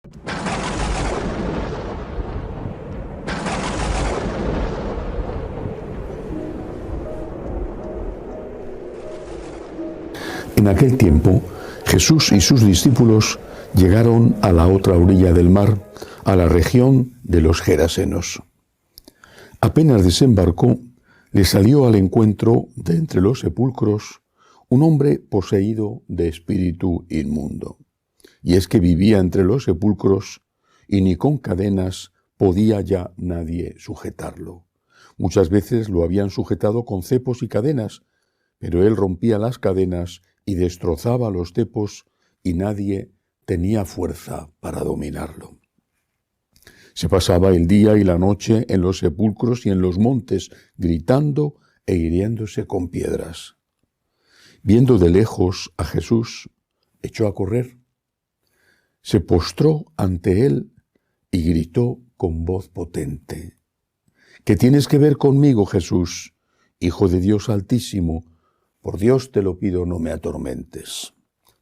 En aquel tiempo, Jesús y sus discípulos llegaron a la otra orilla del mar, a la región de los Gerasenos. Apenas desembarcó, le salió al encuentro de entre los sepulcros un hombre poseído de espíritu inmundo. Y es que vivía entre los sepulcros y ni con cadenas podía ya nadie sujetarlo. Muchas veces lo habían sujetado con cepos y cadenas, pero él rompía las cadenas y destrozaba los cepos y nadie tenía fuerza para dominarlo. Se pasaba el día y la noche en los sepulcros y en los montes, gritando e hiriéndose con piedras. Viendo de lejos a Jesús, echó a correr. Se postró ante él y gritó con voz potente: ¿Qué tienes que ver conmigo, Jesús, Hijo de Dios Altísimo? Por Dios te lo pido, no me atormentes.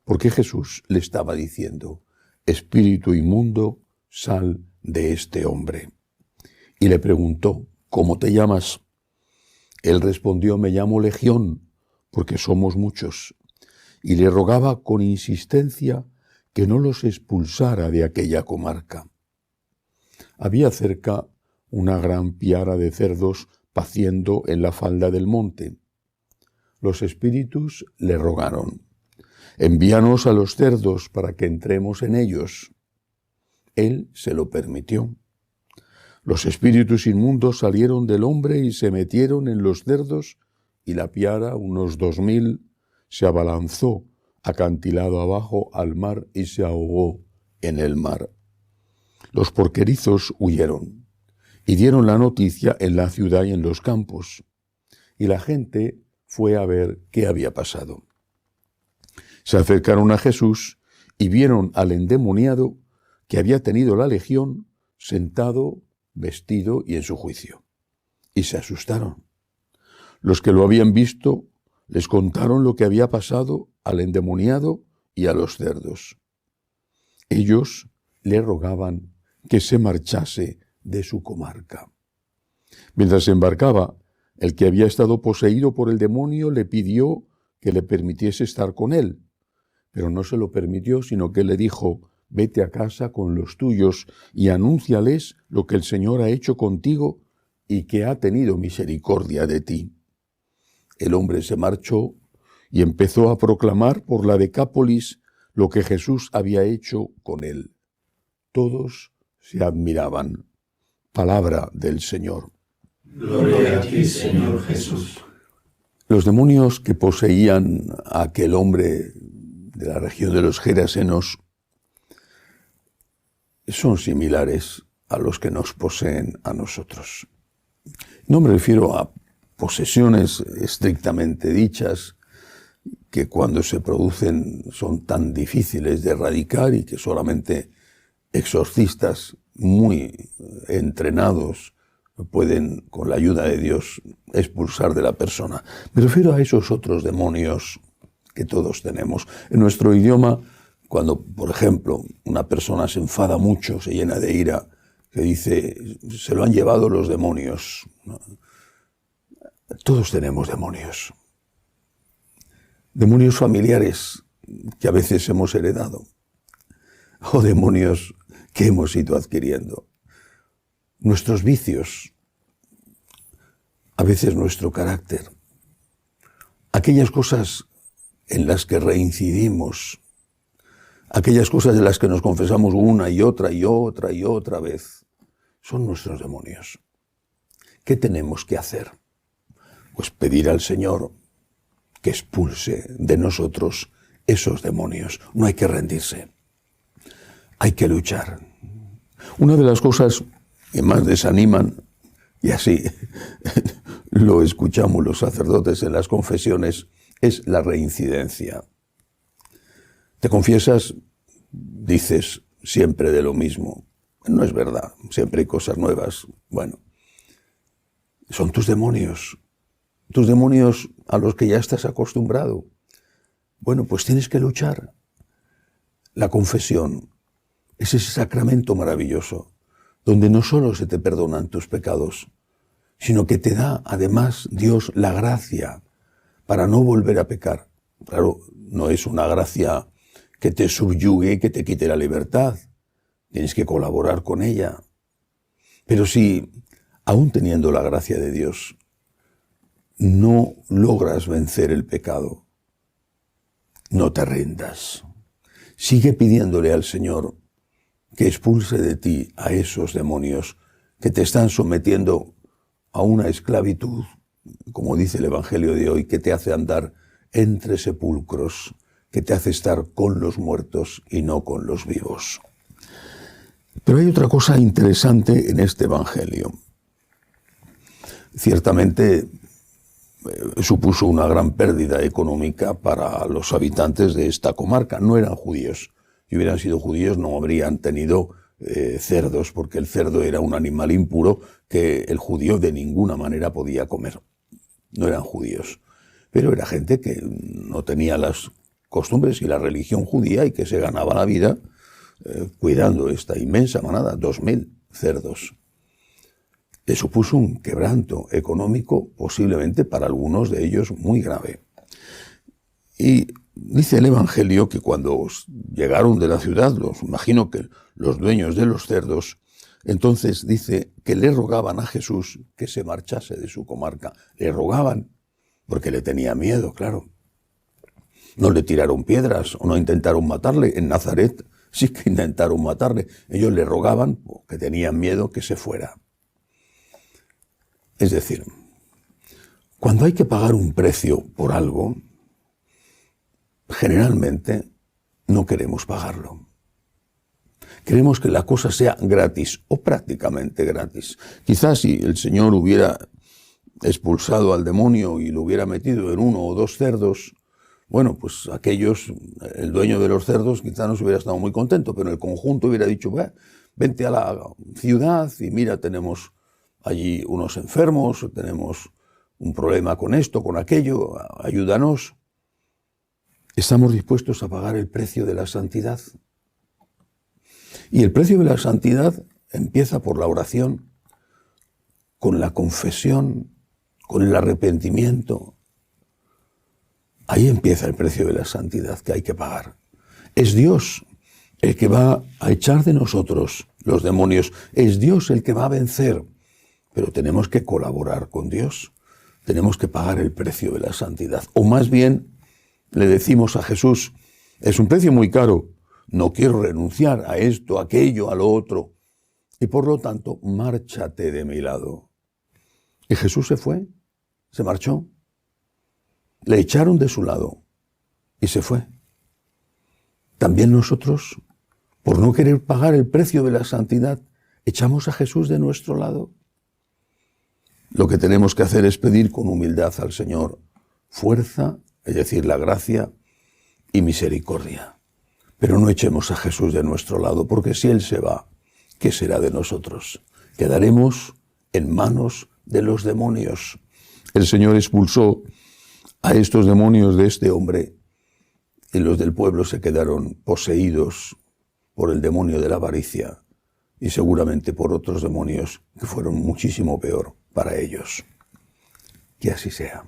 Porque Jesús le estaba diciendo: espíritu inmundo, sal de este hombre. Y le preguntó: ¿cómo te llamas? Él respondió: me llamo Legión, porque somos muchos. Y le rogaba con insistencia que no los expulsara de aquella comarca. Había cerca una gran piara de cerdos paciendo en la falda del monte. Los espíritus le rogaron: envíanos a los cerdos para que entremos en ellos. Él se lo permitió. Los espíritus inmundos salieron del hombre y se metieron en los cerdos, y la piara, unos 2000, se abalanzó acantilado abajo al mar y se ahogó en el mar. Los porquerizos huyeron y dieron la noticia en la ciudad y en los campos, y la gente fue a ver qué había pasado. Se acercaron a Jesús y vieron al endemoniado que había tenido la legión sentado, vestido y en su juicio. Y se asustaron. Los que lo habían visto les contaron lo que había pasado al endemoniado y a los cerdos. Ellos le rogaban que se marchase de su comarca. Mientras se embarcaba, el que había estado poseído por el demonio le pidió que le permitiese estar con él, pero no se lo permitió, sino que le dijo: vete a casa con los tuyos y anúnciales lo que el Señor ha hecho contigo y que ha tenido misericordia de ti. El hombre se marchó y empezó a proclamar por la Decápolis lo que Jesús había hecho con él. Todos se admiraban. Palabra del Señor. Gloria a ti, Señor Jesús. Los demonios que poseían a aquel hombre de la región de los Gerasenos son similares a los que nos poseen a nosotros. No me refiero a posesiones estrictamente dichas, que cuando se producen son tan difíciles de erradicar y que solamente exorcistas muy entrenados pueden, con la ayuda de Dios, expulsar de la persona. Me refiero a esos otros demonios que todos tenemos. En nuestro idioma, cuando, por ejemplo, una persona se enfada mucho, se llena de ira, que dice: se lo han llevado los demonios. Todos tenemos demonios. Demonios familiares que a veces hemos heredado, o demonios que hemos ido adquiriendo. Nuestros vicios, a veces nuestro carácter, aquellas cosas en las que reincidimos, aquellas cosas de las que nos confesamos una y otra y otra y otra vez, son nuestros demonios. ¿Qué tenemos que hacer? Pues pedir al Señor que expulse de nosotros esos demonios. No hay que rendirse, hay que luchar. Una de las cosas que más desaniman, y así lo escuchamos los sacerdotes en las confesiones, es la reincidencia. Te confiesas, dices siempre de lo mismo. No es verdad, siempre hay cosas nuevas. Bueno, son tus demonios a los que ya estás acostumbrado. Bueno, pues tienes que luchar. La confesión es ese sacramento maravilloso, donde no solo se te perdonan tus pecados, sino que te da además Dios la gracia para no volver a pecar. Claro, no es una gracia que te subyugue y que te quite la libertad. Tienes que colaborar con ella. Pero si, aún teniendo la gracia de Dios, no logras vencer el pecado, no te rindas. Sigue pidiéndole al Señor que expulse de ti a esos demonios que te están sometiendo a una esclavitud, como dice el Evangelio de hoy, que te hace andar entre sepulcros, que te hace estar con los muertos y no con los vivos. Pero hay otra cosa interesante en este Evangelio. Ciertamente supuso una gran pérdida económica para los habitantes de esta comarca. No eran judíos. Si hubieran sido judíos no habrían tenido cerdos, porque el cerdo era un animal impuro que el judío de ninguna manera podía comer. No eran judíos. Pero era gente que no tenía las costumbres y la religión judía y que se ganaba la vida cuidando esta inmensa manada, 2000 cerdos. Le supuso un quebranto económico, posiblemente para algunos de ellos muy grave. Y dice el Evangelio que cuando llegaron de la ciudad, imagino que los dueños de los cerdos, entonces dice que le rogaban a Jesús que se marchase de su comarca. Le rogaban porque le tenía miedo, claro. No le tiraron piedras o no intentaron matarle. En Nazaret sí que intentaron matarle. Ellos le rogaban porque tenían miedo que se fuera. Es decir, cuando hay que pagar un precio por algo, generalmente no queremos pagarlo. Queremos que la cosa sea gratis o prácticamente gratis. Quizás si el Señor hubiera expulsado al demonio y lo hubiera metido en 1 o 2 cerdos, bueno, pues el dueño de los cerdos quizás no se hubiera estado muy contento, pero en el conjunto hubiera dicho, vente a la ciudad y mira, tenemos allí unos enfermos, tenemos un problema con esto, con aquello, ayúdanos. ¿Estamos dispuestos a pagar el precio de la santidad? Y el precio de la santidad empieza por la oración, con la confesión, con el arrepentimiento. Ahí empieza el precio de la santidad que hay que pagar. Es Dios el que va a echar de nosotros los demonios. Es Dios el que va a vencer. Pero tenemos que colaborar con Dios. Tenemos que pagar el precio de la santidad. O más bien, le decimos a Jesús, es un precio muy caro. No quiero renunciar a esto, a aquello, a lo otro. Y por lo tanto, márchate de mi lado. Y Jesús se fue, se marchó. Le echaron de su lado y se fue. También nosotros, por no querer pagar el precio de la santidad, echamos a Jesús de nuestro lado. Lo que tenemos que hacer es pedir con humildad al Señor fuerza, es decir, la gracia y misericordia. Pero no echemos a Jesús de nuestro lado, porque si Él se va, ¿qué será de nosotros? Quedaremos en manos de los demonios. El Señor expulsó a estos demonios de este hombre y los del pueblo se quedaron poseídos por el demonio de la avaricia y seguramente por otros demonios que fueron muchísimo peor para ellos. Que así sea.